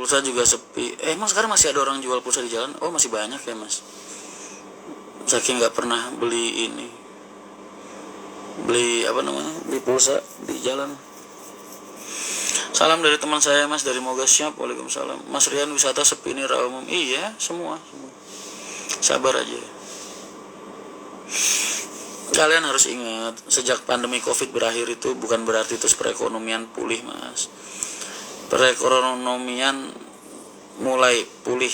pulsa juga sepi. Emang sekarang masih ada orang jual pulsa di jalan? Oh masih banyak ya mas. Saking nggak pernah beli ini, beli pulsa di jalan. Salam dari teman saya mas dari Moga. Siap. Waalaikumsalam. Mas Rian, wisata sepi ini umum. Iya semua. Sabar aja. Kalian harus ingat, sejak pandemi COVID berakhir itu bukan berarti terus perekonomian pulih mas. Perekonomian mulai pulih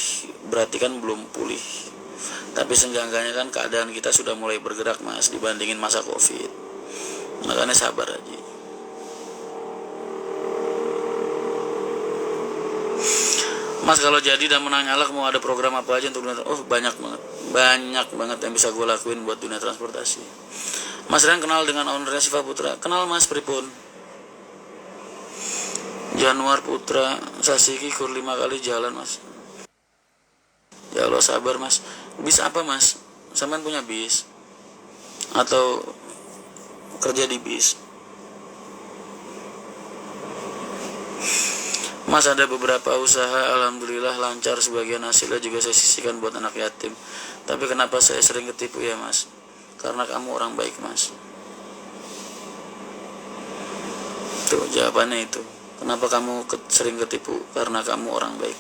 berarti kan belum pulih, tapi seenggaknya kan keadaan kita sudah mulai bergerak mas dibandingin masa COVID. Makanya sabar aja. Mas kalau jadi dan menang nyalak mau ada program apa aja untuk dunia? Oh banyak banget yang bisa gue lakuin buat dunia transportasi. Mas Rian kenal dengan ownernya Siva Putra? Kenal mas, pripun? Januar Putra, Sasiki kur 5 kali jalan mas. Ya Allah sabar mas. Bis apa mas? Sampean punya bis? Atau kerja di bis? Mas ada beberapa usaha, alhamdulillah lancar, sebagian hasilnya juga saya sisihkan buat anak yatim. Tapi kenapa saya sering ketipu ya mas? Karena kamu orang baik mas. Tuh jawabannya itu. Kenapa kamu sering ketipu? Karena kamu orang baik.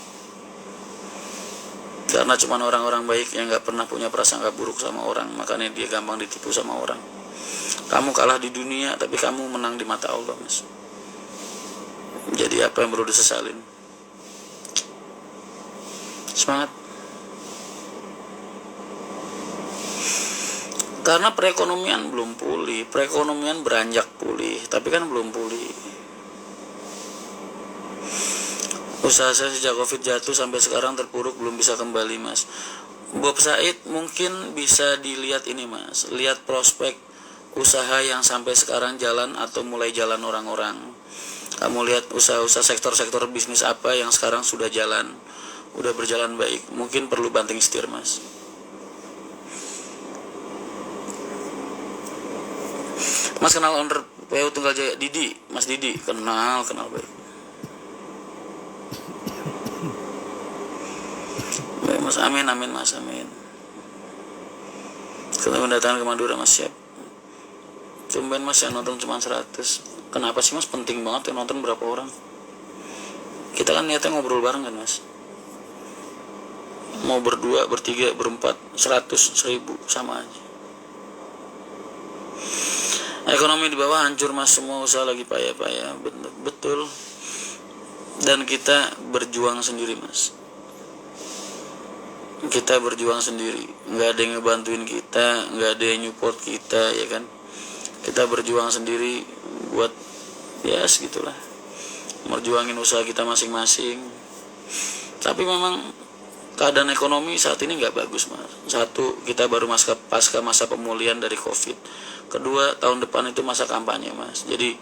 Karena cuma orang-orang baik yang gak pernah punya prasangka buruk sama orang, makanya dia gampang ditipu sama orang. Kamu kalah di dunia, tapi kamu menang di mata Allah mas. Jadi apa yang perlu disesalin? Semangat. Karena perekonomian belum pulih. Perekonomian beranjak pulih, tapi kan belum pulih. Usaha saya sejak COVID jatuh sampai sekarang terpuruk, belum bisa kembali mas. Bob Said mungkin bisa dilihat ini mas, lihat prospek usaha yang sampai sekarang jalan atau mulai jalan orang-orang. Kamu lihat usaha-usaha sektor-sektor bisnis apa yang sekarang sudah jalan, udah berjalan baik. Mungkin perlu banting setir mas. Mas kenal owner PU Tunggal Jaya? Didi, mas Didi, kenal baik. Baik mas, amin mas, amin. Kita mendatangkan ke Madura mas, siap. Tumben mas yang nonton cuma 100. Kenapa sih mas, penting banget yang nonton berapa orang? Kita kan niatnya ngobrol bareng kan mas. Mau berdua, bertiga, berempat, 100, 1000 sama aja. Ekonomi di bawah hancur mas, semua usaha lagi payah-payah. Betul. Dan kita berjuang sendiri mas. Kita berjuang sendiri, nggak ada yang ngebantuin kita, nggak ada yang support kita, ya kan? Kita berjuang sendiri buat ya segitulah, merjuangin usaha kita masing-masing. Tapi memang keadaan ekonomi saat ini nggak bagus mas. Satu, kita baru pasca masa pemulihan dari COVID. Kedua, tahun depan itu masa kampanye mas. Jadi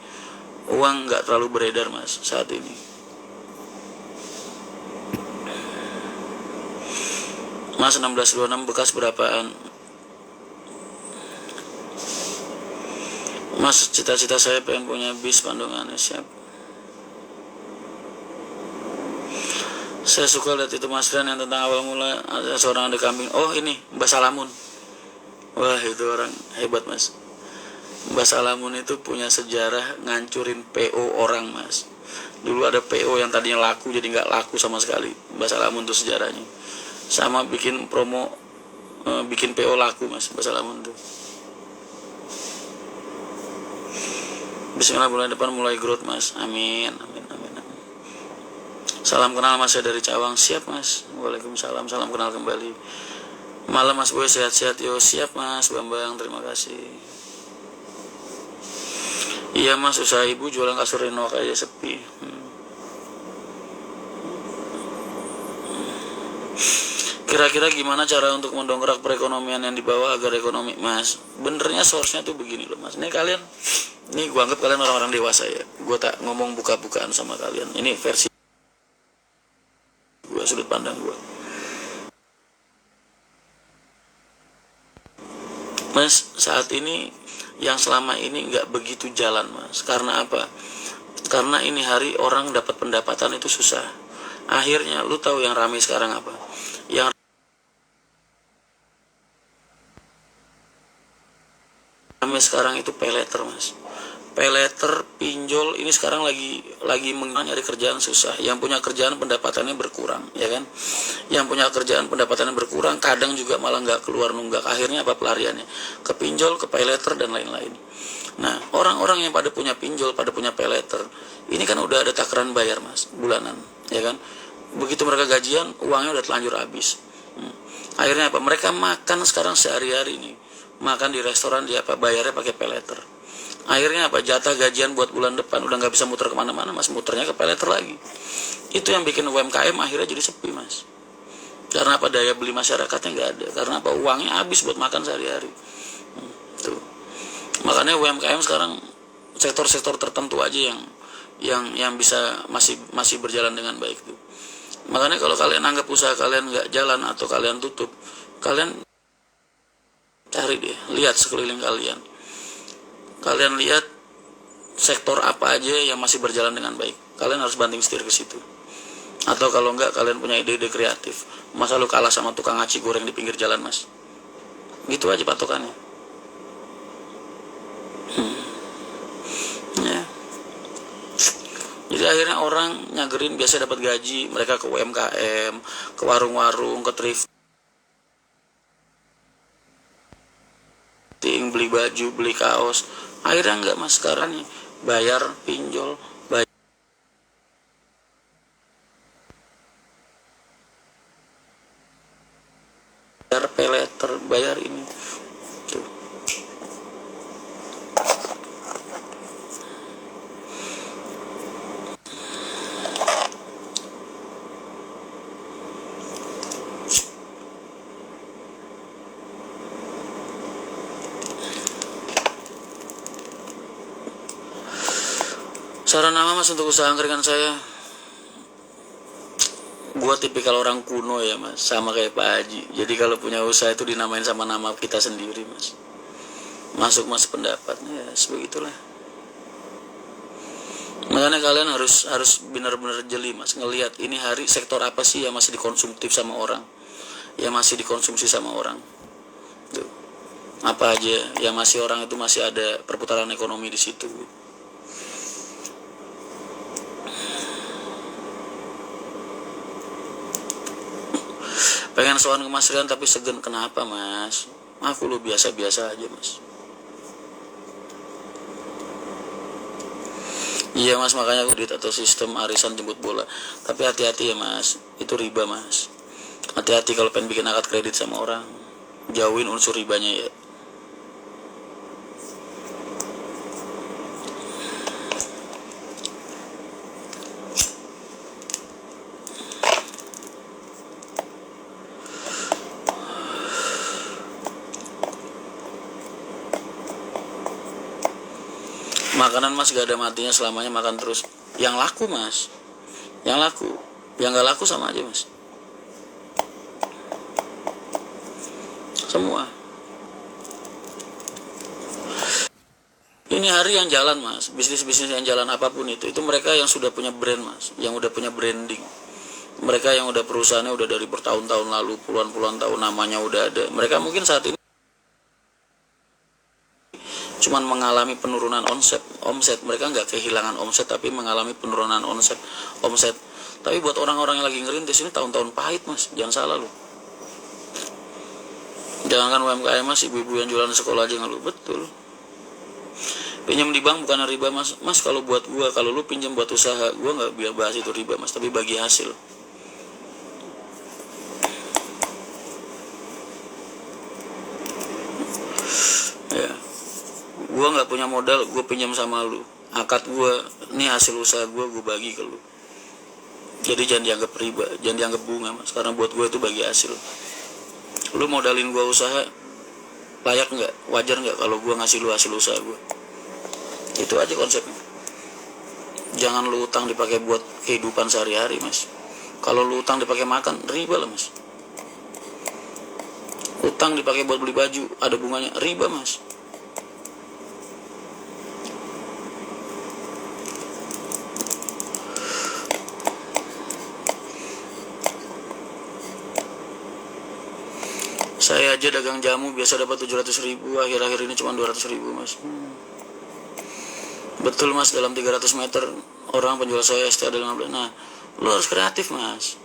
uang nggak terlalu beredar mas saat ini. Mas 1626 bekas berapaan? Mas cita-cita saya pengen punya bis Pandungannya, siap. Saya suka lihat itu mas Rian yang tentang awal mula ada seorang ada kambing. Oh ini Mbak Salamun. Wah itu orang hebat mas. Mbak Salamun itu punya sejarah ngancurin PO orang mas. Dulu ada PO yang tadinya laku jadi nggak laku sama sekali. Mbak Salamun tuh sejarahnya. Sama bikin promo, bikin PO laku mas, Mbak Salamun tuh. Bismillah bulan depan mulai growth mas, amin. Salam kenal mas, saya dari Cawang, siap mas. Waalaikumsalam, salam kenal kembali. Malam mas Boy, sehat-sehat yo, siap mas Bambang, terima kasih. Iya mas, usaha ibu jualan kasur Renok aja sepi. Kira-kira gimana cara untuk mendongkrak perekonomian yang di bawah agar ekonomi mas? Benernya source-nya tuh begini loh mas. Ini kalian, ini gue anggap kalian orang-orang dewasa ya. Gue tak ngomong buka-bukaan sama kalian. Ini versi gue, sudut pandang gue. Mas, saat ini yang selama ini nggak begitu jalan mas. Karena apa? Karena ini hari orang dapat pendapatan itu susah. Akhirnya lu tahu yang ramai sekarang apa? Yang ramai sekarang itu peleter, Mas. Peleter, pinjol ini sekarang lagi nyari kerjaan susah. Yang punya kerjaan pendapatannya berkurang, ya kan? Yang punya kerjaan pendapatannya berkurang, kadang juga malah nggak keluar nunggak. Akhirnya apa pelariannya? Ke pinjol, ke peleter dan lain-lain. Nah, orang-orang yang pada punya pinjol, pada punya peleter, ini kan udah ada takaran bayar, Mas, bulanan, ya kan? Begitu mereka gajian, uangnya udah telanjur habis. Akhirnya apa? Mereka makan sekarang sehari-hari nih, makan di restoran dia apa? Bayarnya pakai peleter. Akhirnya apa? Jatah gajian buat bulan depan udah nggak bisa muter kemana-mana, Mas, muternya ke peleter lagi. Itu yang bikin UMKM akhirnya jadi sepi, Mas. Karena apa? Daya beli masyarakatnya nggak ada. Karena apa? Uangnya habis buat makan sehari-hari. Tuh. Makanya UMKM sekarang sektor-sektor tertentu aja yang bisa masih berjalan dengan baik tuh. Makanya kalau kalian anggap usaha kalian nggak jalan atau kalian tutup, kalian cari deh, lihat sekeliling kalian. Kalian lihat sektor apa aja yang masih berjalan dengan baik. Kalian harus banting setir ke situ. Atau kalau enggak, kalian punya ide-ide kreatif. Masa lu kalah sama tukang aci goreng di pinggir jalan, Mas? Gitu aja patokannya. Ya. Jadi akhirnya orang nyagerin biasa dapat gaji, mereka ke UMKM, ke warung-warung, ke thrifting, beli baju, beli kaos. Akhirnya enggak, Mas, sekarang nih bayar pinjol, bayar peleter, bayar ini. Tuh. Saran nama, Mas, untuk usaha angkringan saya, gua tipikal orang kuno ya, Mas, sama kayak Pak Haji. Jadi kalau punya usaha itu dinamain sama nama kita sendiri, Mas. Masuk Mas pendapatnya ya sebegitulah. Makanya kalian harus benar-benar jeli, Mas, ngelihat ini hari sektor apa sih yang masih dikonsumtif sama orang, yang masih dikonsumsi sama orang. Tuh. Apa aja yang masih orang itu masih ada perputaran ekonomi di situ. Pengen soal ke Mas Rian tapi segen. Kenapa, Mas? Aku lu biasa-biasa aja, Mas. Iya, Mas, makanya audit atau sistem arisan jemput bola. Tapi hati-hati ya, Mas, itu riba, Mas. Hati-hati kalau pengen bikin akad kredit sama orang, jauhin unsur ribanya ya. Makanan, Mas, gak ada matinya, selamanya makan terus. Yang laku, Mas, yang laku, yang gak laku sama aja, Mas. Semua. Ini hari yang jalan, Mas, bisnis-bisnis yang jalan apapun itu mereka yang sudah punya brand, Mas, yang udah punya branding. Mereka yang udah perusahaannya udah dari bertahun-tahun lalu, puluhan-puluhan tahun, namanya udah ada. Mereka mungkin saat ini cuman mengalami penurunan omset. Mereka nggak kehilangan omset, tapi mengalami penurunan omset. Tapi buat orang-orang yang lagi ngerintis ini tahun-tahun pahit, Mas, jangan salah lu. Jangankan UMKM, Mas, ibu-ibu yang jualan sekolah aja ngeluh. Betul. Pinjam di bank bukan riba, Mas. Mas, kalau buat gua, kalau lu pinjam buat usaha, gua nggak bahas itu riba, Mas, tapi bagi hasil. Ya, gua nggak punya modal, gua pinjam sama lu. Akad gua, ini hasil usaha gua bagi ke lu. Jadi jangan dianggap riba, jangan dianggap bunga, Mas. Karena buat gua itu bagi hasil. Lu modalin gua usaha, layak nggak, wajar nggak kalau gua ngasih lu hasil usaha gua. Itu aja konsepnya. Jangan lu utang dipakai buat kehidupan sehari-hari, Mas. Kalau lu utang dipakai makan, riba lah, Mas. Utang dipakai buat beli baju, ada bunganya, riba, Mas. Saya aja dagang jamu biasa dapat 700.000, akhir-akhir ini cuma 200.000 mas. Betul mas, dalam 300 meter orang penjual saya ST ada 15. Nah, lu harus kreatif mas,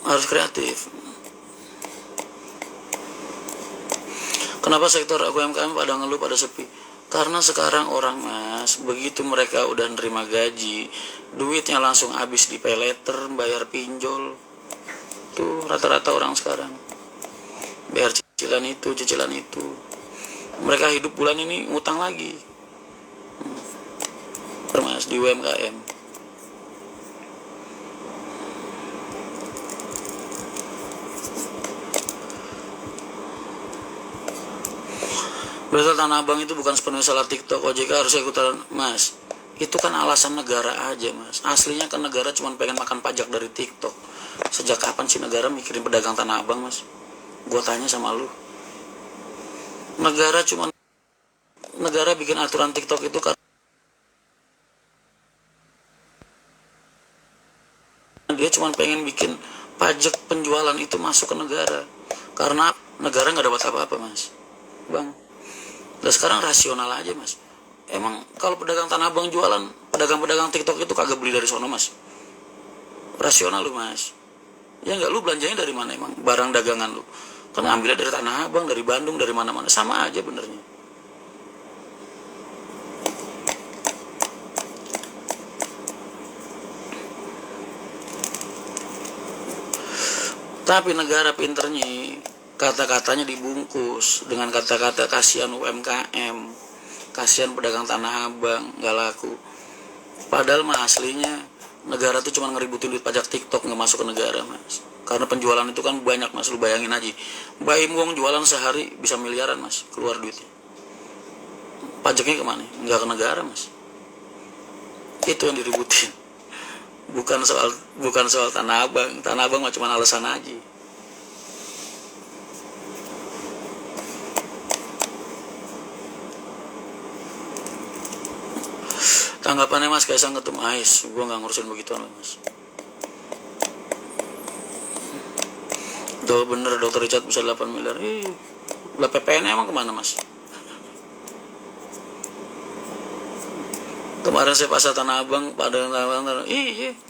harus kreatif. Kenapa sektor UMKM pada ngeluh, pada sepi? Karena sekarang orang mas, begitu mereka udah nerima gaji, duitnya langsung habis di pay letter, bayar pinjol. Tuh rata-rata orang sekarang bayar cicilan itu, cicilan itu. Mereka hidup bulan ini ngutang lagi. Mas di UMKM. Berarti Tanah Abang itu bukan sepenuhnya salah TikTok. OJK harusnya ikutan mas. Itu kan alasan negara aja mas. Aslinya kan negara cuma pengen makan pajak dari TikTok. Sejak kapan sih negara mikirin pedagang Tanah Abang mas? Gua tanya sama lu. Negara bikin aturan TikTok itu karena dia cuma pengen bikin pajak penjualan itu masuk ke negara. Karena negara nggak dapat apa-apa mas, bang. Dan sekarang rasional aja mas. Emang kalau pedagang Tanah Abang jualan, pedagang-pedagang TikTok itu kagak beli dari sono mas? Rasional lu mas. Ya nggak, lu belanjanya dari mana emang barang dagangan lu? Kan ambilnya dari Tanah Abang, dari Bandung, dari mana-mana, sama aja benernya. Tapi negara pinternya kata-katanya dibungkus dengan kata-kata kasihan UMKM, kasihan pedagang Tanah Abang, nggak laku. Padahal mah aslinya negara tuh cuma ngeributin duit pajak TikTok, nggak masuk ke negara mas. Karena penjualan itu kan banyak mas, lu bayangin aja. Mbak Im Wong jualan sehari bisa miliaran mas, keluar duitnya. Pajaknya kemana? Nggak ke negara mas. Itu yang diributin. Bukan soal Tanah Abang. Tanah Abang mah cuma alasan aja. Tanggapannya mas Kaisang ketemu Ais, gue nggak ngurusin begituan mas. Tuh bener dokter Richard bisa 8 miliar. Lah PPN emang kemana mas? Kemarin saya pasar Tanah Abang, pada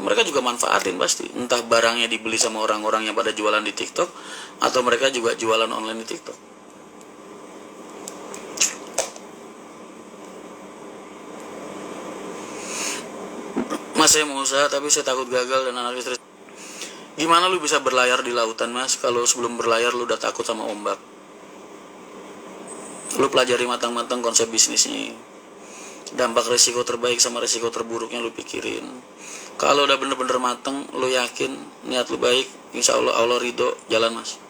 mereka juga manfaatin pasti. Entah barangnya dibeli sama orang-orang yang pada jualan di TikTok, atau mereka juga jualan online di TikTok. Mas saya mau usaha tapi saya takut gagal dan anak istri. Gimana lu bisa berlayar di lautan mas, kalau sebelum berlayar lu udah takut sama ombak? Lu pelajari matang-matang konsep bisnisnya. Dampak resiko terbaik sama resiko terburuknya lu pikirin. Kalau udah bener-bener mateng, lu yakin niat lu baik, insya Allah Allah ridho, jalan mas.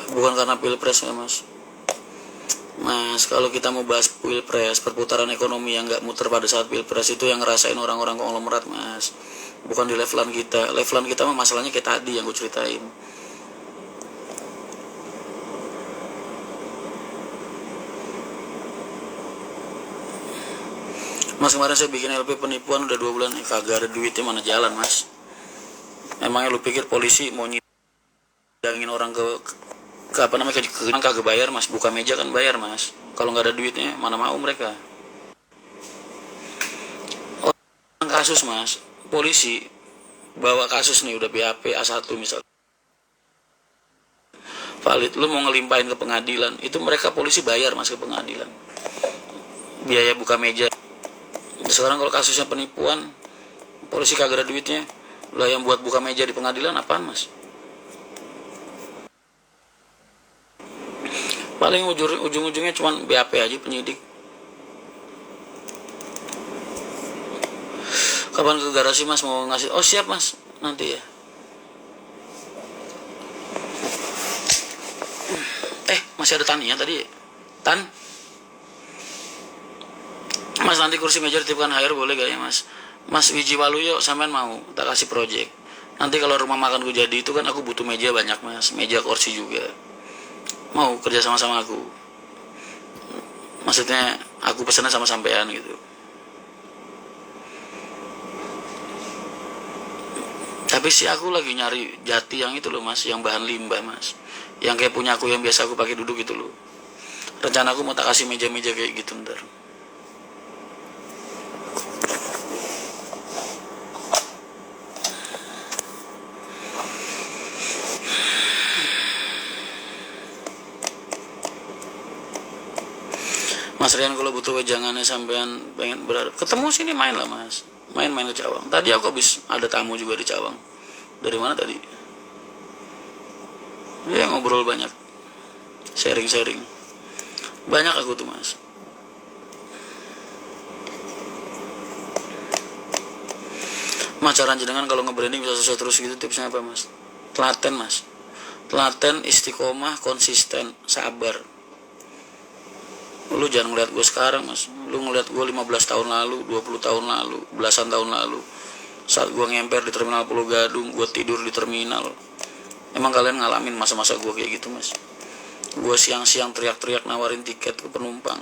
Bukan karena pilpres ya mas. Mas, kalau kita mau bahas pilpres, perputaran ekonomi yang nggak muter pada saat pilpres itu yang ngerasain orang-orang konglomerat mas. Bukan di levelan kita. Levelan kita mah masalahnya kayak tadi yang gue ceritain. Mas kemarin saya bikin LP penipuan udah 2 bulan, kagak ada duitnya, mana jalan mas. Emangnya lu pikir polisi mau nyidangin orang ke apa namanya, kagak bayar mas, buka meja kan bayar mas. Kalau nggak ada duitnya mana mau mereka. Orang kasus mas, polisi bawa kasus nih udah BAP A1 misal valid, lu mau ngelimpahin ke pengadilan, itu mereka polisi bayar mas ke pengadilan, biaya buka meja. Sekarang kalau kasusnya penipuan, polisi kagak ada duitnya, lah yang buat buka meja di pengadilan apaan mas? Paling ujung-ujungnya cuma BAP aja penyidik. Kapan ke garasi mas mau ngasih? Oh siap mas, nanti ya. Masih ada Tania tadi. Tan, mas nanti kursi meja dititipkan HR boleh gak ya mas? Mas Wiji Waluyo sampean mau tak kasih project. Nanti kalau rumah makanku jadi itu kan aku butuh meja banyak mas, meja kursi juga. Mau kerja sama-sama aku. Maksudnya aku pesannya sama sampean gitu. Tapi sih aku lagi nyari jati yang itu loh mas, yang bahan limbah mas, yang kayak punya aku yang biasa aku pakai duduk gitu loh. Rencana aku mau tak kasih meja-meja kayak gitu ntar. Mas Rian kalau butuh wejangannya sampean pengen berharap ketemu sini main lah mas, main-main ke Cawang. Tadi aku habis ada tamu juga di Cawang. Dari mana tadi? Dia ngobrol banyak, sharing-sharing. Banyak aku tuh mas. Mas cara jenengan kalau nge-branding bisa sukses terus gitu tipsnya apa mas? Telaten mas. Telaten, istiqomah, konsisten, sabar. Lu jangan ngeliat gue sekarang mas, lu ngeliat gue 15 tahun lalu, 20 tahun lalu, belasan tahun lalu, saat gue ngemper di terminal Pulau Gadung, gue tidur di terminal. Emang kalian ngalamin masa-masa gue kayak gitu mas? Gue siang-siang teriak-teriak nawarin tiket ke penumpang,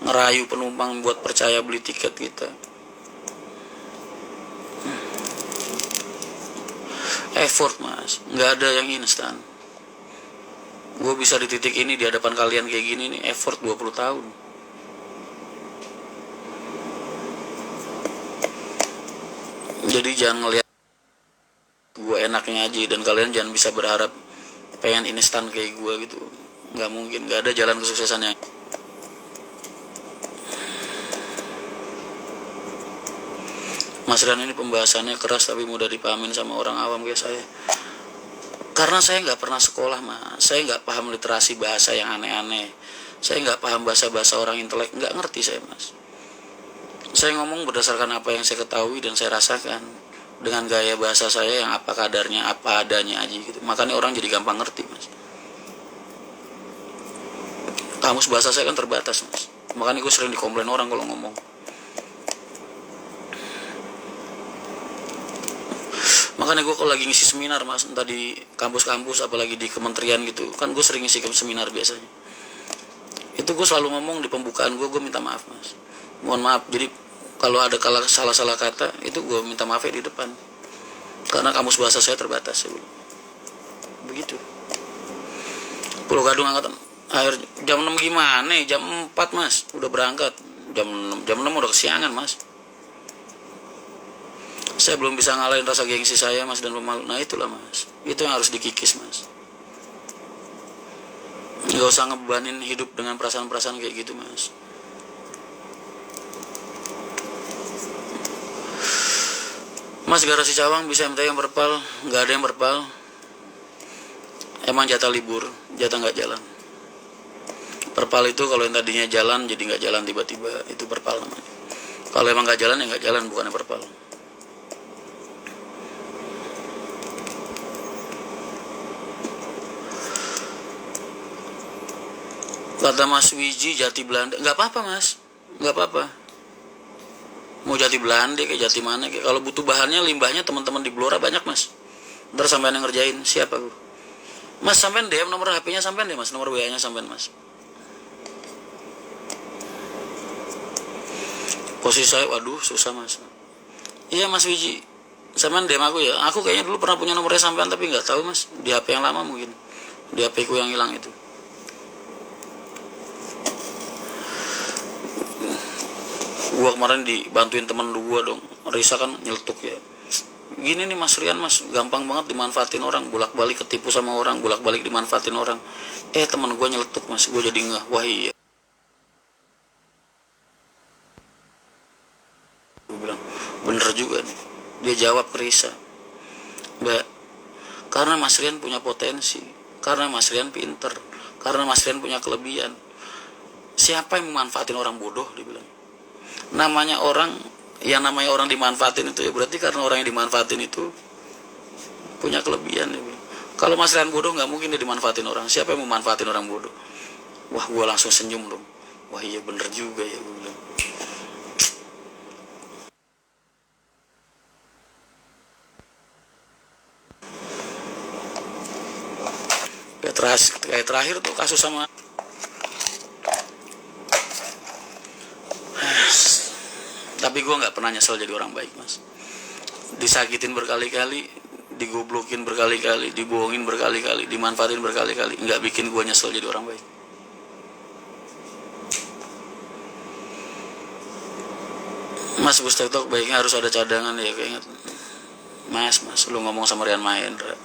ngerayu penumpang buat percaya beli tiket kita. Effort mas, nggak ada yang instan. Gue bisa di titik ini di hadapan kalian kayak gini nih effort 20 tahun. Jadi jangan ngeliat gue enaknya aja, dan kalian jangan bisa berharap pengen instan kayak gue gitu. Nggak mungkin, nggak ada jalan kesuksesannya. Mas Rian ini pembahasannya keras tapi mudah dipahamin sama orang awam kayak saya. Karena saya nggak pernah sekolah mas, saya nggak paham literasi bahasa yang aneh-aneh, saya nggak paham bahasa-bahasa orang intelek, nggak ngerti saya mas. Saya ngomong berdasarkan apa yang saya ketahui dan saya rasakan, dengan gaya bahasa saya yang apa kadarnya, apa adanya aja gitu. Makanya orang jadi gampang ngerti mas. Kamus bahasa saya kan terbatas mas, makanya gue sering dikomplain orang kalau ngomong. Makanya gue kalau lagi ngisi seminar mas, entah di kampus-kampus apalagi di kementerian gitu, kan gue sering ngisi seminar biasanya. Itu gue selalu ngomong di pembukaan gue minta maaf mas, mohon maaf. Jadi kalau ada salah-salah kata itu gue minta maaf ya di depan, karena kamus bahasa saya terbatas ya. Begitu. Pulau Gadung angkatan akhir jam 6 gimana, jam 4 mas udah berangkat, jam 6 udah kesiangan mas. Saya belum bisa ngalahin rasa gengsi saya mas dan pemalu. Nah itulah mas, itu yang harus dikikis mas. Gak usah ngebebanin hidup dengan perasaan-perasaan kayak gitu mas. Mas garasi Cawang bisa minta yang berpal, nggak ada yang berpal. Emang jatah libur, jatah nggak jalan. Perpal itu kalau yang tadinya jalan jadi nggak jalan tiba-tiba, itu perpal namanya. Kalau emang nggak jalan ya nggak jalan, bukannya perpal. Kata Mas Wiji Jati Belanda, nggak apa-apa mas, nggak apa-apa. Mau Jati Belanda kayak Jati mana kayak, kalau butuh bahannya limbahnya teman-teman di Blora banyak mas. Ntar sampean yang ngerjain, siapa gue? Mas sampean DM nomor HP-nya sampean deh mas, nomor WA-nya sampean mas. Posisi saya, waduh susah mas. Iya mas Wiji, sampean DM aku ya. Aku kayaknya dulu pernah punya nomornya sampean tapi nggak tahu mas, di HP yang lama mungkin, di HP ku yang hilang itu. Gua kemarin dibantuin temen lu gua dong, Risa kan nyeletuk ya. Gini nih Mas Rian mas, gampang banget dimanfaatin orang, bolak-balik ketipu sama orang, bolak-balik dimanfaatin orang. Temen gua nyeletuk mas, gua jadi ngeh, wah iya. Gua bilang, bener juga nih. Dia jawab ke Risa, Mbak, karena Mas Rian punya potensi, karena Mas Rian pinter, karena Mas Rian punya kelebihan. Siapa yang memanfaatin orang bodoh, dia bilang. Namanya orang dimanfaatin itu ya berarti karena orang yang dimanfaatin itu punya kelebihan ya. Kalau Mas Rian bodoh nggak mungkin dia dimanfaatin orang. Siapa yang memanfaatin orang bodoh? Wah gue langsung senyum dong. Wah iya bener juga ya, gue bilang. Kayak terakhir tuh kasus sama Tapi gue nggak pernah nyesel jadi orang baik, mas. Disakitin berkali-kali, digoblokin berkali-kali, dibohongin berkali-kali, dimanfaatin berkali-kali, nggak bikin gue nyesel jadi orang baik. Mas Bus TikTok baiknya harus ada cadangan ya, keinget. Mas, lu ngomong sama Rian Mahendra.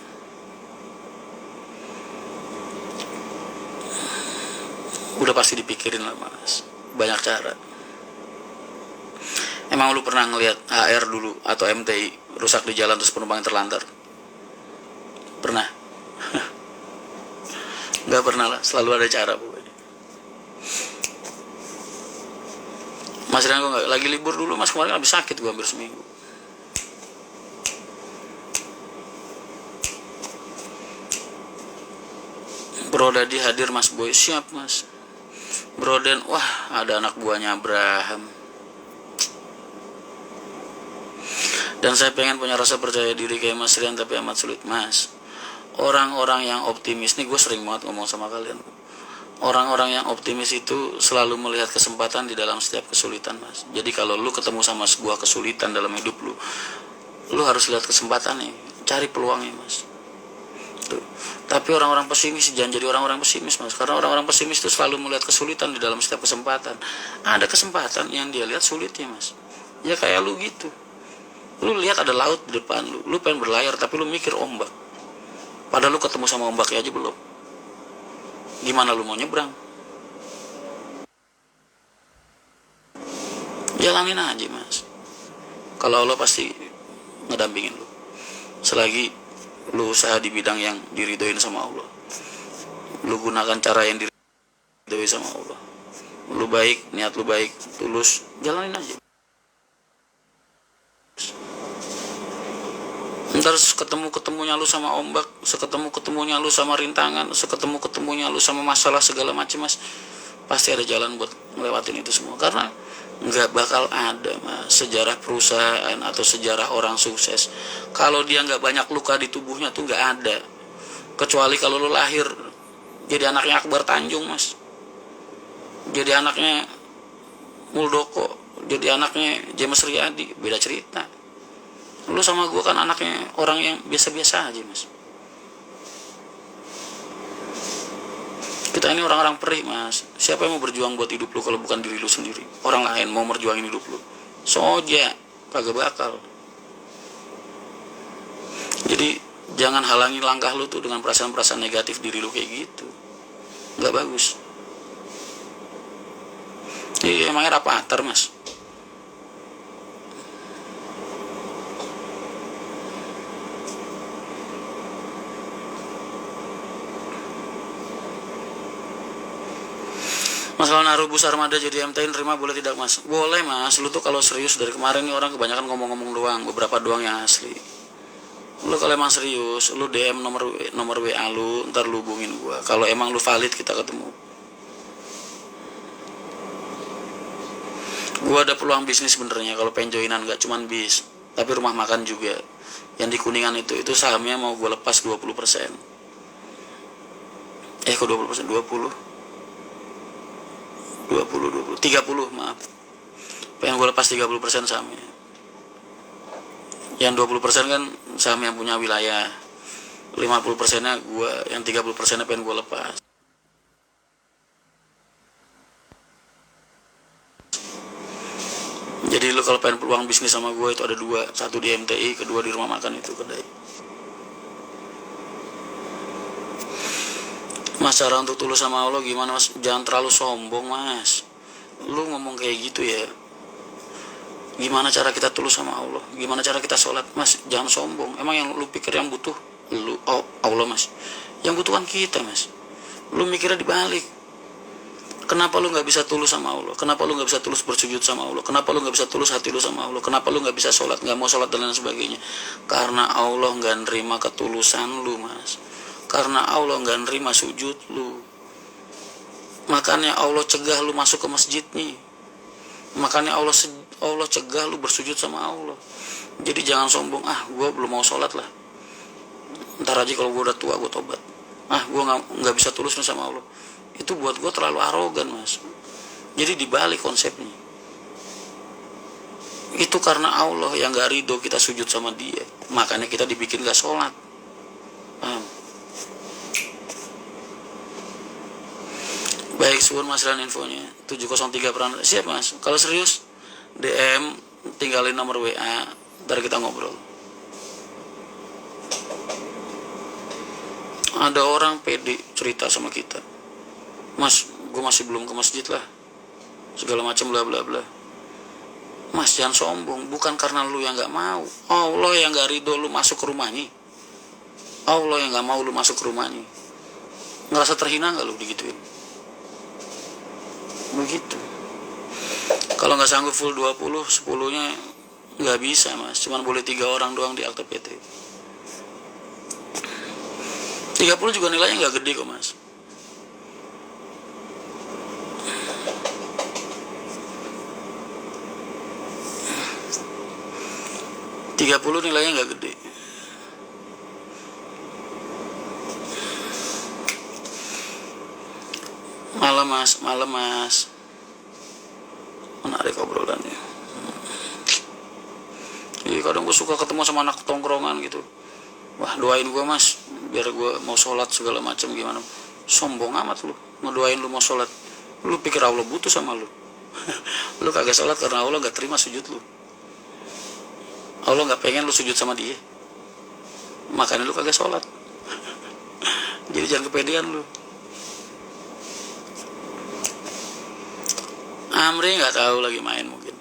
Udah pasti dipikirin lah, mas. Banyak cara. Emang lu pernah ngelihat HR dulu atau MTI rusak di jalan terus penumpang terlantar? Pernah? Nggak pernah lah, selalu ada cara pokoknya. Mas Rian, gue nggak lagi libur dulu, mas. Kemarin habis sakit gue hampir seminggu. Bro Dadi hadir, mas Boy. Siap, mas. Bro Den, wah ada anak buahnya Abraham. Dan saya pengen punya rasa percaya diri kayak Mas Rian, tapi amat sulit, mas. Orang-orang yang optimis, nih gue sering banget ngomong sama kalian. Orang-orang yang optimis itu selalu melihat kesempatan di dalam setiap kesulitan, mas. Jadi kalau lu ketemu sama sebuah kesulitan dalam hidup lu harus lihat kesempatan nih, cari peluangnya, mas. Tuh. Tapi orang-orang pesimis jangan jadi orang-orang pesimis, mas. Karena orang-orang pesimis itu selalu melihat kesulitan di dalam setiap kesempatan. Ada kesempatan yang dia lihat sulitnya, mas. Ya kayak lu gitu. Lu lihat ada laut di depan lu pengen berlayar tapi lu mikir ombak. Padahal lu ketemu sama ombaknya aja belum. Gimana lu mau nyebrang? Jalanin aja, mas. Kalau Allah pasti ngedampingin lu. Selagi lu usaha di bidang yang diridoin sama Allah, lu gunakan cara yang diridoi sama Allah, lu baik, niat lu baik, tulus, jalanin aja. Ntar ketemu-ketemunya lu sama ombak, seketemu-ketemunya lu sama rintangan, seketemu-ketemunya lu sama masalah segala macam, mas, pasti ada jalan buat ngelewatin itu semua. Karena nggak bakal ada, mas, sejarah perusahaan atau sejarah orang sukses kalau dia nggak banyak luka di tubuhnya tuh nggak ada. Kecuali kalau lu lahir jadi anaknya Akbar Tanjung, mas, jadi anaknya Muldoko, jadi anaknya James Riyadi, beda cerita. Lu sama gue kan anaknya orang yang biasa-biasa aja, mas. Kita ini orang-orang perih, mas. Siapa yang mau berjuang buat hidup lu kalau bukan diri lu sendiri? Orang lain mau merjuangin hidup lu, soja kagak bakal. Jadi jangan halangi langkah lu tuh dengan perasaan-perasaan negatif diri lu kayak gitu. Nggak bagus. Iya, emangnya rapater, mas. Mas, kalau naruh bus armada jadi MTI nerima boleh tidak, mas? Boleh, mas. Lu tuh kalau serius dari kemarin nih orang kebanyakan ngomong-ngomong doang, beberapa doang yang asli. Lu kalau emang serius, lu DM nomor WA lu, ntar lu hubungin gua. Kalau emang lu valid kita ketemu. Gua ada peluang bisnis benernya kalau pengen joinan, gak cuman bis, tapi rumah makan juga. Yang di Kuningan itu sahamnya mau gua lepas 20%. Kok 20%? 30, maaf. Pengen gue lepas 30% sahamnya. Yang 20% kan saham yang punya wilayah, 50%-nya gue, yang 30%-nya pengen gue lepas. Jadi lu kalau pengen peluang bisnis sama gue itu ada dua, satu di MTI, kedua di rumah makan itu kedai. Mas, cara untuk tulus sama Allah gimana, mas? Jangan terlalu sombong, mas. Lu ngomong kayak gitu ya. Gimana cara kita tulus sama Allah? Gimana cara kita sholat? Mas, jangan sombong. Emang yang lu pikir yang butuh lu, Allah, mas? Yang butuh kan kita, mas. Lu mikirnya dibalik. Kenapa lu gak bisa tulus sama Allah? Kenapa lu gak bisa tulus bersujud sama Allah? Kenapa lu gak bisa tulus hati lu sama Allah? Kenapa lu gak bisa sholat, gak mau sholat dan lain sebagainya? Karena Allah gak nerima ketulusan lu, mas. Karena Allah gak nerima sujud lu. Makanya Allah cegah lu masuk ke masjid nih. Makanya Allah cegah lu bersujud sama Allah. Jadi jangan sombong, gue belum mau sholat lah, ntar aja kalau gue udah tua gue tobat. Gue gak bisa tulus nih sama Allah. Itu buat gue terlalu arogan, mas. Jadi dibalik konsepnya. Itu karena Allah yang gak ridho kita sujud sama dia, makanya kita dibikin gak sholat. Paham? Baik, suwun mas dan infonya 703 peran. Siap mas, kalau serius DM, tinggalin nomor WA, ntar kita ngobrol. Ada orang pede cerita sama kita, mas gue masih belum ke masjid lah, segala macam bla bla bla. Mas jangan sombong, bukan karena lu yang gak mau, Allah yang gak ridho lu masuk ke rumahnya. Allah yang gak mau lu masuk ke rumahnya. Ngerasa terhina gak lu digituin? Begitu. Kalau gak sanggup full 20, 10-nya gak bisa mas, cuman boleh 3 orang doang di akte PT. 30 juga nilainya gak gede kok mas. Nilainya gak gede. Malam mas. Menarik obrolannya. Iya kadang gue suka ketemu sama anak tongkrongan gitu. Wah doain gue mas, biar gue mau sholat segala macam gimana. Sombong amat lu, ngedoain lu mau sholat. Lu pikir Allah butuh sama lu? Lu kagak sholat karena Allah gak terima sujud lu. Allah gak pengen lu sujud sama dia, makanya lu kagak sholat. Jadi jangan kepedean lu. Amri gak tahu lagi main mungkin.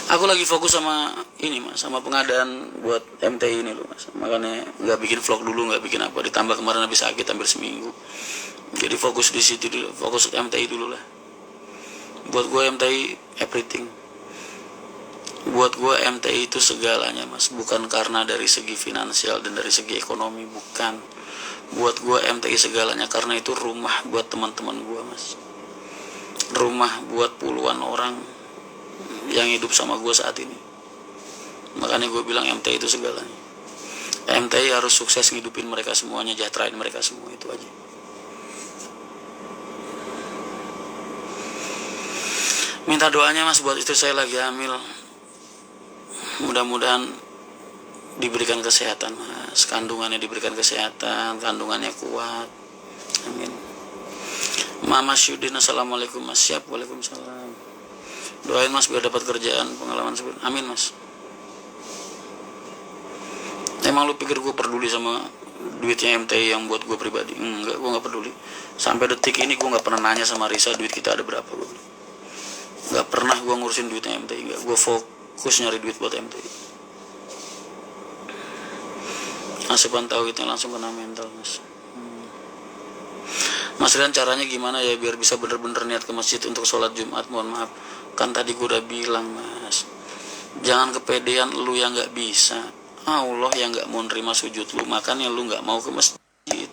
Aku lagi fokus sama ini mas, sama pengadaan buat MTI ini loh mas. Makanya gak bikin vlog dulu, gak bikin apa. Ditambah kemarin habis sakit hampir seminggu. Jadi fokus di situ dulu, fokus MTI dulu lah. Buat gue MTI everything. Buat gue MTI itu segalanya mas, bukan karena dari segi finansial dan dari segi ekonomi, bukan. Buat gue MTI segalanya karena itu rumah buat teman-teman gue mas, rumah buat puluhan orang yang hidup sama gue saat ini. Makanya gue bilang MTI itu segalanya. MTI harus sukses ngidupin mereka semuanya, jahterain mereka semua, itu aja. Minta doanya mas buat istri saya lagi hamil. Mudah-mudahan diberikan kesehatan mas, kandungannya diberikan kesehatan, kandungannya kuat, amin. Mama Syudin, assalamualaikum mas. Siap, waalaikumsalam. Doain mas biar dapat kerjaan, pengalaman seperti, amin mas. Emang lu pikir gue peduli sama duitnya MTI yang buat gue pribadi? Enggak, gue gak peduli. Sampai detik ini gue gak pernah nanya sama Risa duit kita ada berapa. Gue gak pernah gue ngurusin duitnya MTI, enggak. Gue fokus nyari duit buat MTI. Asupan tauhidnya langsung kena mental mas. Mas Rian caranya gimana ya biar bisa bener-bener niat ke masjid untuk sholat Jumat? Mohon maaf, kan tadi gue udah bilang mas, jangan kepedean lu yang gak bisa. Allah yang gak mau nerima sujud lu, makanya lu gak mau ke masjid.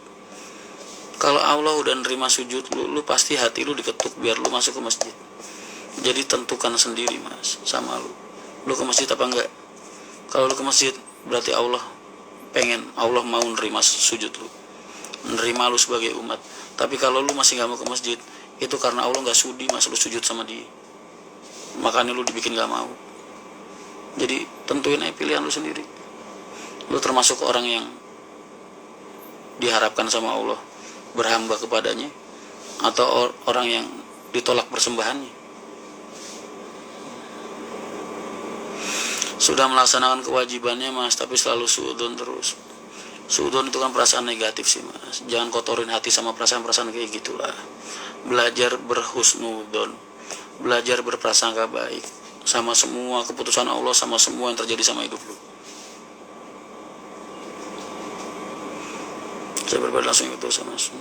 Kalau Allah udah nerima sujud lu, lu pasti hati lu diketuk biar lu masuk ke masjid. Jadi tentukan sendiri mas sama lu ke masjid apa enggak. Kalau lu ke masjid berarti Allah pengen, Allah mau nerima sujud lu, nerima lu sebagai umat. Tapi kalau lu masih gak mau ke masjid, itu karena Allah gak sudi mas lu sujud sama dia, makanya lu dibikin gak mau. Jadi tentuin aja pilihan lu sendiri. Lu termasuk orang yang diharapkan sama Allah berhamba kepadanya, atau orang yang ditolak persembahannya. Sudah melaksanakan kewajibannya mas, tapi selalu suudon terus. Suudon itu kan perasaan negatif sih mas. Jangan kotorin hati sama perasaan-perasaan kayak gitulah. Belajar berhusnudon, belajar berprasangka baik sama semua keputusan Allah, sama semua yang terjadi sama hidup lu. Saya berbeda langsung itu sama mas.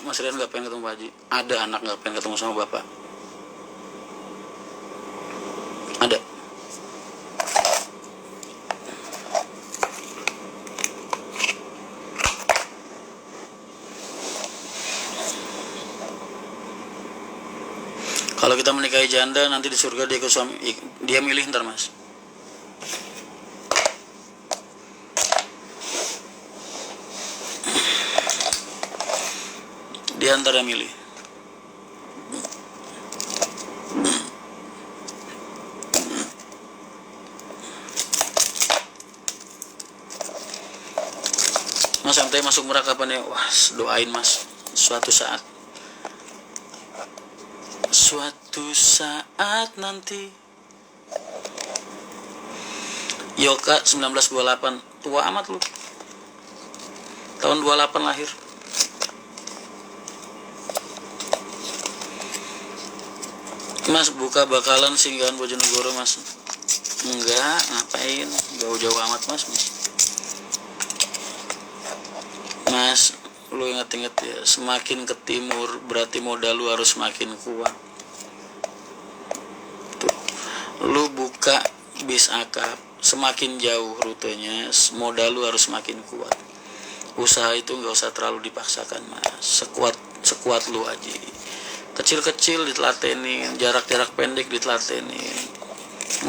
Mas Rian gak pengen ketemu Pak Haji. Ada anak gak pengen ketemu sama bapak? Ada. Kalau kita menikahi janda, nanti di surga dia ikut suami, dia milih ntar mas. di antara milih. Mas MT masuk merakapan ya, wah doain mas, suatu saat nanti. Yoka 1928, tua amat lu, tahun 28 lahir. Mas buka bakalan singgahan Bojonegoro mas? Enggak, ngapain, jauh-jauh amat mas. Mas, lu inget-inget ya, semakin ke timur berarti modal lu harus semakin kuat. Tuh, lu buka bis akap, semakin jauh rutenya, modal lu harus semakin kuat. Usaha itu nggak usah terlalu dipaksakan mas, sekuat lu aja. Kecil-kecil ditelatenin, jarak-jarak pendek ditelatenin,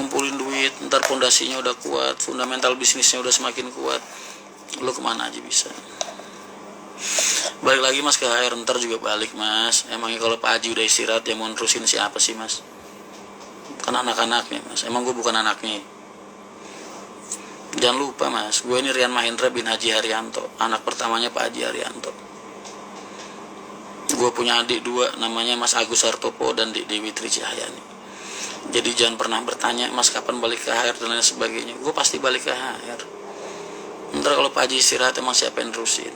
ngumpulin duit, ntar fondasinya udah kuat, fundamental bisnisnya udah semakin kuat, lu kemana aja bisa. Balik lagi mas ke HR, ntar juga balik mas. Emangnya kalau Pak Haji udah istirahat yang mau nerusin siapa sih mas? Kan anak-anaknya mas, emang gue bukan anaknya. Jangan lupa mas, gue ini Rian Mahendra bin Haji Haryanto, anak pertamanya Pak Haji Haryanto. Gue punya adik dua, namanya Mas Agus Hartopo dan Dewi Tri Cahyani. Jadi jangan pernah bertanya mas kapan balik ke HR dan lain sebagainya. Gue pasti balik ke HR. Ntar kalau Pak Haji istirahat emang siapa yang nerusin?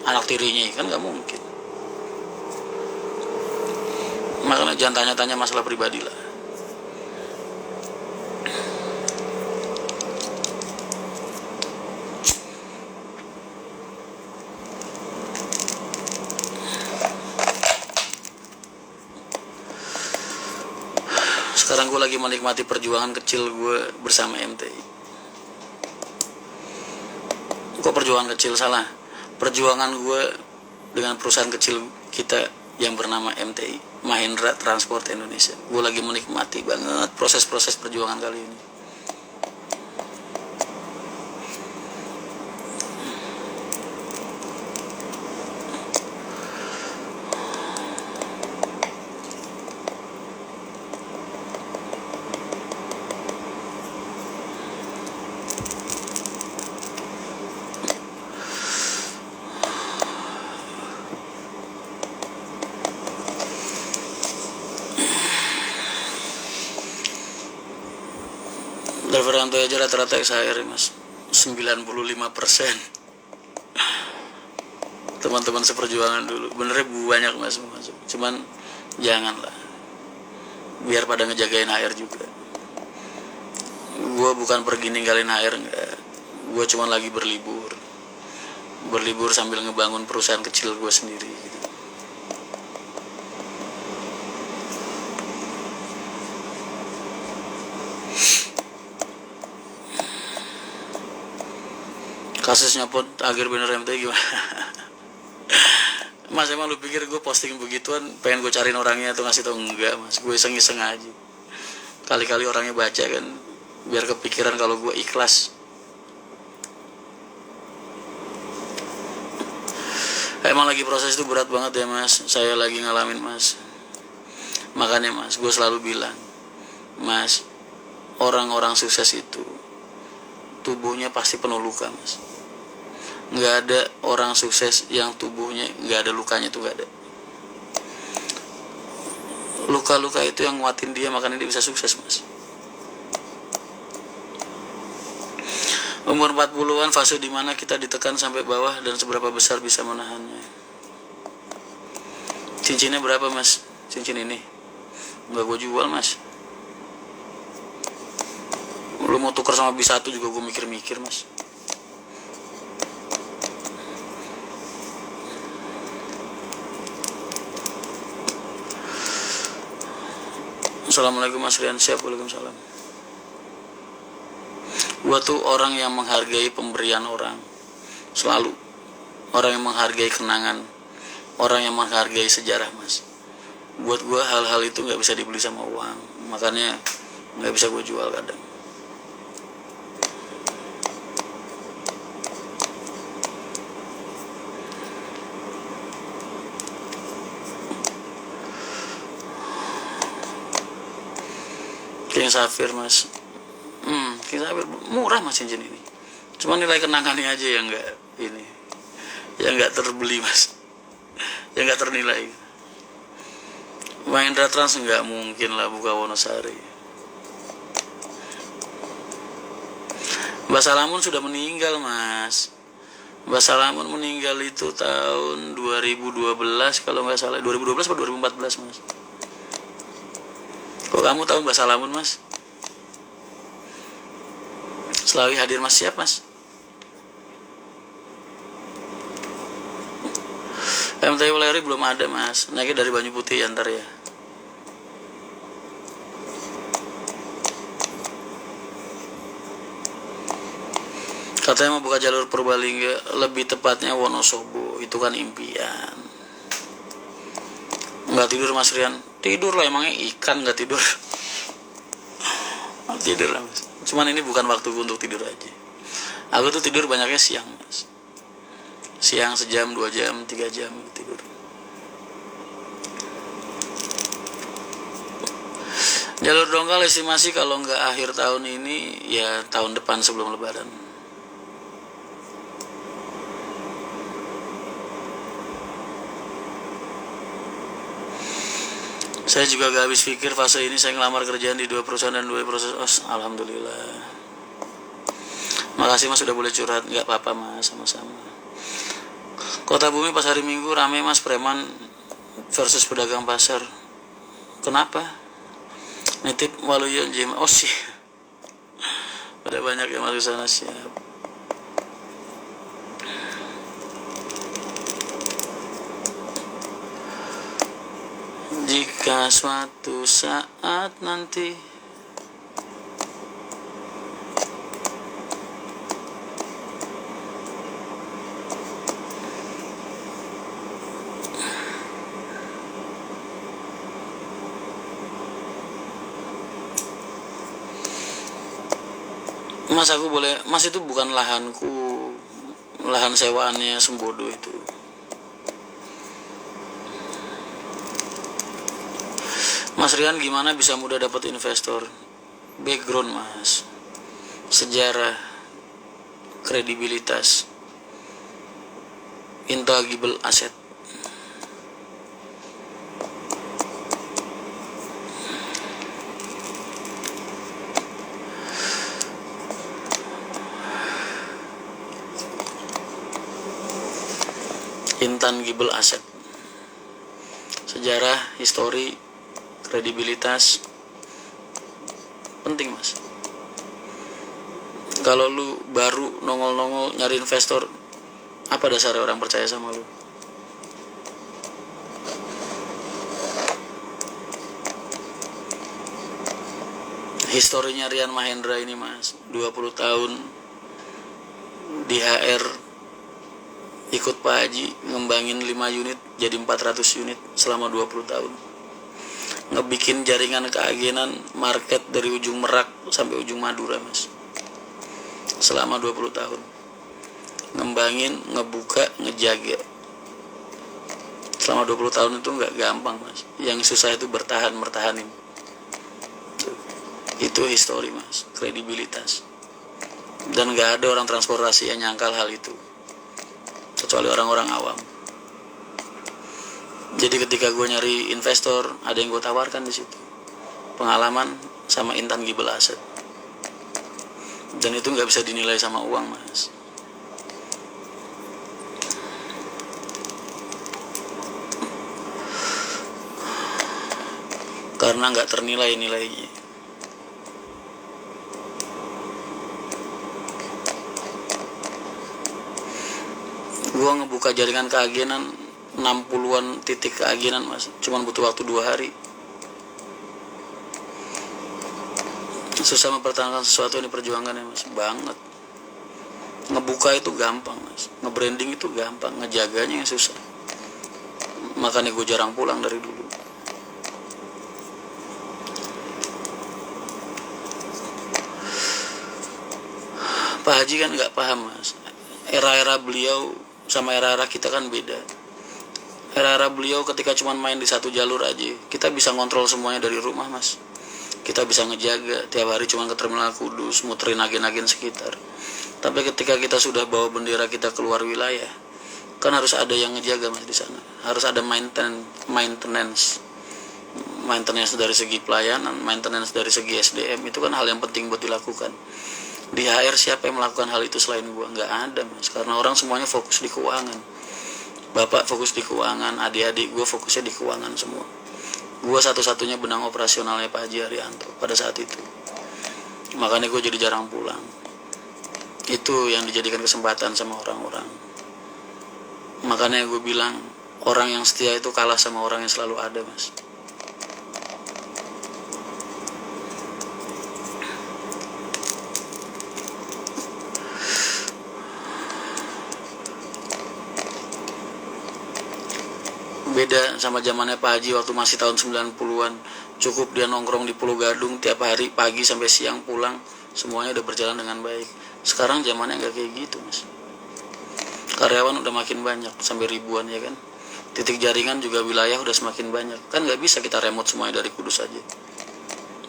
Anak tirinya kan gak mungkin. Makanya jangan tanya-tanya masalah pribadi lah. Sekarang gue lagi menikmati perjuangan kecil gue bersama MTI. Kok perjuangan kecil? Salah. Perjuangan gue dengan perusahaan kecil kita yang bernama MTI, Mahendra Transport Indonesia. Gue lagi menikmati banget proses-proses perjuangan kali ini. Driver Ranto aja rata-rata XHR mas 95%. Teman-teman seperjuangan dulu benernya banyak mas masuk, cuman janganlah, biar pada ngejagain HR juga. Gue bukan pergi ninggalin HR, enggak. Gue cuman lagi berlibur sambil ngebangun perusahaan kecil gue sendiri gitu. Kasusnya pun akhir bener MT gimana? Mas emang lu pikir gue posting begituan pengen gue cariin orangnya atau ngasih tau? Enggak mas, gue iseng-iseng aja. Kali-kali orangnya baca kan, biar kepikiran kalau gue ikhlas. Emang lagi proses itu berat banget ya mas, saya lagi ngalamin mas. Makanya mas, gue selalu bilang mas, orang-orang sukses itu tubuhnya pasti penuh luka mas. Nggak ada orang sukses yang tubuhnya nggak ada lukanya, tuh nggak ada. Luka-luka itu yang nguatin dia, makanya dia bisa sukses mas. Umur 40-an fase dimana kita ditekan sampai bawah dan seberapa besar bisa menahannya. Cincinnya berapa mas? Cincin ini nggak gue jual mas. Lu mau tuker sama B1 juga gue mikir-mikir mas. Assalamualaikum Mas Rian, siap. Waalaikumsalam. Gua tuh orang yang menghargai pemberian orang, selalu. Orang yang menghargai kenangan, orang yang menghargai sejarah mas. Buat gua hal-hal itu gak bisa dibeli sama uang, makanya gak bisa gua jual kadang. Safir mas. King Safir murah mas cincin ini, cuma nilai kenangannya aja yang enggak ini, yang enggak terbeli mas, yang enggak ternilai. Mahindra Trans enggak mungkin lah buka Wonosari. Mbak Salamun sudah meninggal mas. Mbak Salamun meninggal itu tahun 2012 kalau nggak salah, 2012 atau 2014 mas. Kok kamu tahu Mbak Salamun mas? Selawi hadir mas, siap mas. MT Wuleri belum ada mas, naiknya dari Banyu Putih ya ntar ya. Katanya mau buka jalur Purbalingga, lebih tepatnya Wonosobo, itu kan impian. Nggak tidur mas Rian? Tidur lah, emangnya ikan nggak tidur? Tidur lah mas, cuman ini bukan waktu untuk tidur aja. Aku tuh tidur banyaknya siang mas, siang sejam, 2 jam, 3 jam tidur. Jalur dongkal estimasi kalau nggak akhir tahun ini ya tahun depan sebelum lebaran. Saya juga gak habis pikir fase ini, saya ngelamar kerjaan di 2 perusahaan dan 2 proses. Alhamdulillah. Makasih mas sudah boleh curhat. Gak apa-apa mas, sama-sama. Kota Bumi pas hari Minggu rame mas, preman versus pedagang pasar. Kenapa? Nitip Waluyo Jim. Oh sih, pada banyak yang masuk sana, siap. Jika suatu saat nanti mas, aku boleh mas, itu bukan lahanku, lahan sewaannya Sembodo itu. Mas Rian gimana bisa mudah dapat investor? Background mas, sejarah, kredibilitas, intangible asset. Intangible asset, sejarah, histori, kredibilitas penting mas. Kalau lu baru nongol-nongol nyari investor, apa dasarnya orang percaya sama lu? Historinya Rian Mahendra ini mas, 20 tahun di HR, ikut Pak Haji ngembangin 5 unit jadi 400 unit selama 20 tahun. Ngebikin jaringan keagenan market dari ujung Merak sampai ujung Madura mas, selama 20 tahun. Ngembangin, ngebuka, ngejaga selama 20 tahun itu nggak gampang mas. Yang susah itu mertahanin. Itu histori mas, kredibilitas. Dan nggak ada orang transportasi yang nyangkal hal itu, kecuali orang-orang awam. Jadi ketika gue nyari investor, ada yang gue tawarkan di situ, pengalaman sama intangible asset. Dan itu nggak bisa dinilai sama uang mas. Karena nggak ternilai nilainya. Gue ngebuka jaringan keagenan 60-an titik keagenan mas, cuman butuh waktu 2 hari. Susah mempertahankan sesuatu yang diperjuangkan ya mas, banget. Ngebuka itu gampang mas, nge-branding itu gampang, ngejaganya yang susah. Makanya gue jarang pulang dari dulu. Pak Haji kan nggak paham mas, era-era beliau sama era-era kita kan beda. Era-era beliau ketika cuma main di satu jalur aja, kita bisa ngontrol semuanya dari rumah mas. kita bisa ngejaga tiap hari cuma ke Terminal Kudus, muterin agen-agen sekitar. Tapi ketika kita sudah bawa bendera kita keluar wilayah, kan harus ada yang ngejaga mas di sana. Harus ada maintenance dari segi pelayanan, maintenance dari segi SDM. Itu kan hal yang penting buat dilakukan. Di HR siapa yang melakukan hal itu selain gua? Nggak ada mas, karena orang semuanya fokus di keuangan. Bapak fokus di keuangan, adik-adik gua fokusnya di keuangan semua. Gua satu-satunya benang operasionalnya Pak Haji Haryanto pada saat itu. Makanya gue jadi jarang pulang. Itu yang dijadikan kesempatan sama orang-orang. Makanya gue bilang, orang yang setia itu kalah sama orang yang selalu ada mas. Beda sama zamannya Pak Haji waktu masih tahun 90-an. Cukup dia nongkrong di Pulau Gadung tiap hari pagi sampai siang pulang, semuanya udah berjalan dengan baik. Sekarang zamannya nggak kayak gitu mas. Karyawan udah makin banyak sampai ribuan ya kan. Titik jaringan juga wilayah udah semakin banyak. Kan nggak bisa kita remote semuanya dari Kudus aja.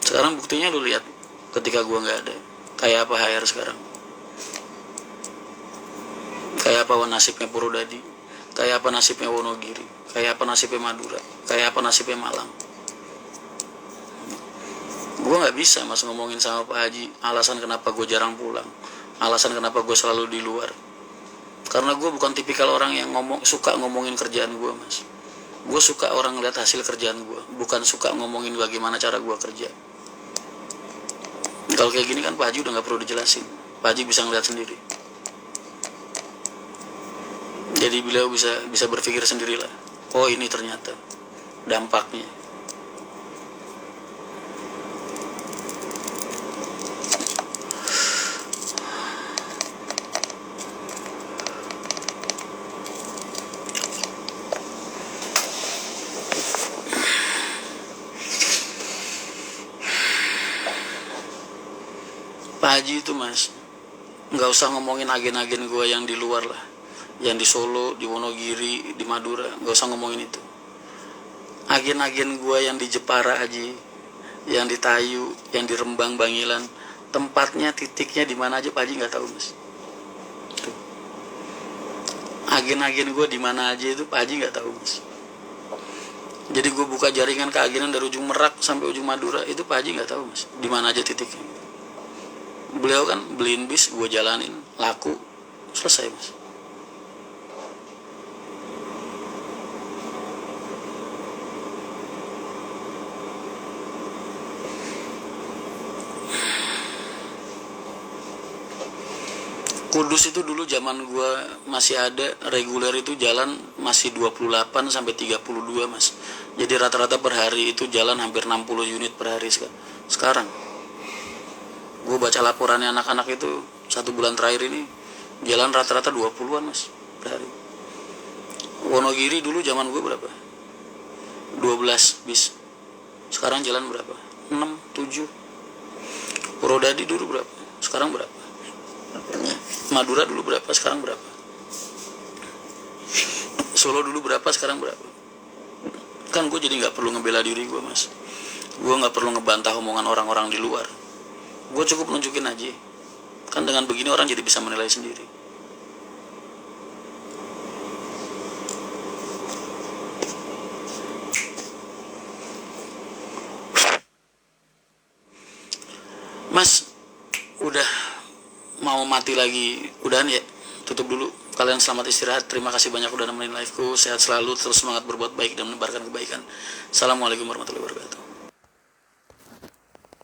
Sekarang buktinya lu lihat ketika gua nggak ada, kayak apa HR sekarang, kayak apa nasibnya Purwodadi, kayak apa nasibnya Wonogiri, kayak apa nasibnya Madura, kayak apa nasibnya Malang. Gue nggak bisa mas ngomongin sama Pak Haji alasan kenapa gue jarang pulang, alasan kenapa gue selalu di luar. Karena gue bukan tipikal orang yang suka ngomongin kerjaan gue mas. Gue suka orang ngeliat hasil kerjaan gue, bukan suka ngomongin bagaimana cara gue kerja. Kalau kayak gini kan Pak Haji udah nggak perlu dijelasin, Pak Haji bisa ngeliat sendiri. Jadi beliau bisa berpikir sendirilah. Oh ini ternyata dampaknya. Pak Haji itu mas, nggak usah ngomongin agen-agen gue yang di luar lah, yang di Solo, di Wonogiri, di Madura, nggak usah ngomongin itu. Agen-agen gue yang di Jepara Haji, yang di Tayu, yang di Rembang, Bangilan, tempatnya, titiknya di mana aja Pak Haji nggak tahu mas. Tuh. Agen-agen gue di mana aja itu Pak Haji nggak tahu mas. Jadi gue buka jaringan keagenan dari ujung Merak sampai ujung Madura, itu Pak Haji nggak tahu mas, di mana aja titiknya. Beliau kan beliin bis, gue jalanin, laku, selesai mas. Kudus itu dulu zaman gue masih ada, reguler itu jalan masih 28 sampai 32 mas. Jadi rata-rata per hari itu jalan hampir 60 unit per hari sekarang. Gue baca laporannya anak-anak itu 1 bulan terakhir ini jalan rata-rata 20-an mas per hari. Wonogiri dulu zaman gue berapa? 12 bis. Sekarang jalan berapa? 6, 7. Purwodadi dulu berapa? Sekarang berapa? Madura dulu berapa? Sekarang berapa? Solo dulu berapa? Sekarang berapa? Kan gue jadi gak perlu ngebela diri gue mas. Gue gak perlu ngebantah omongan orang-orang di luar. Gue cukup nunjukin aja. Kan dengan begini orang jadi bisa menilai sendiri. Mas, udah mau mati lagi. Udahan ya, tutup dulu. Kalian selamat istirahat. Terima kasih banyak udah nemenin liveku. Sehat selalu, terus semangat berbuat baik dan menebarkan kebaikan. Assalamualaikum warahmatullahi wabarakatuh.